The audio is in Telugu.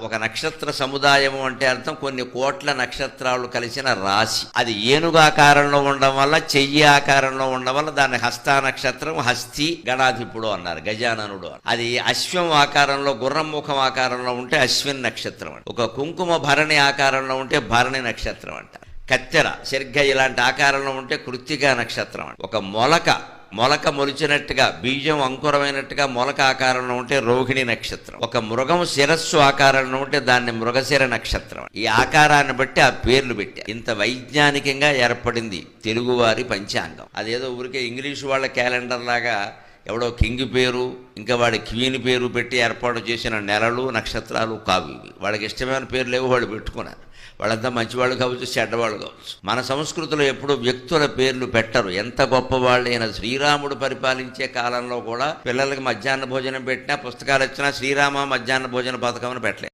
ఒక నక్షత్ర సముదాయము అంటే అర్థం కొన్ని కోట్ల నక్షత్రాలు కలిసిన రాశి. అది ఏనుగు ఆకారంలో ఉండడం వల్ల, చెయ్యి ఆకారంలో ఉండడం వల్ల దాన్ని హస్త నక్షత్రం, హస్తి గణాధిపుడు అన్నారు, గజాననుడు. అది అశ్వం ఆకారంలో, గుర్రం ముఖం ఆకారంలో ఉంటే అశ్విన్ నక్షత్రం అంట. ఒక కుంకుమ భరణి ఆకారంలో ఉంటే భరణి నక్షత్రం అంట. కత్తెర సరిగ్గా ఇలాంటి ఆకారంలో ఉంటే కృత్తికా నక్షత్రం అంట. ఒక మొలక మొలిచినట్టుగా, బీజం అంకురమైనట్టుగా మొలక ఆకారంలో ఉంటే రోహిణి నక్షత్రం. ఒక మృగం శిరస్సు ఆకారంలో ఉంటే దాన్ని మృగశిర నక్షత్రం. ఈ ఆకారాన్ని బట్టి ఆ పేర్లు పెట్టారు. ఇంత వైజ్ఞానికంగా ఏర్పడింది తెలుగువారి పంచాంగం. అదేదో ఊరికే ఇంగ్లీషు వాళ్ళ క్యాలెండర్ లాగా ఎవడో కింగ్ పేరు, ఇంకా వాడి క్వీన్ పేరు పెట్టి ఏర్పాటు చేసిన నెలలు, నక్షత్రాలు కావు ఇవి. వాళ్ళకి ఇష్టమైన పేర్లు ఏవో వాళ్ళు పెట్టుకున్నారు. వాళ్ళంతా మంచివాళ్ళు కావచ్చు, చెడ్డవాళ్ళు కావచ్చు. మన సంస్కృతిలో ఎప్పుడు వ్యక్తుల పేర్లు పెట్టరు. ఎంత గొప్పవాళ్ళైనా శ్రీరాముడు పరిపాలించే కాలంలో కూడా పిల్లలకి మధ్యాహ్న భోజనం పెట్టినా, పుస్తకాలు ఇచ్చినా శ్రీరామ మధ్యాహ్న భోజన పథకం అని పెట్టలేదు.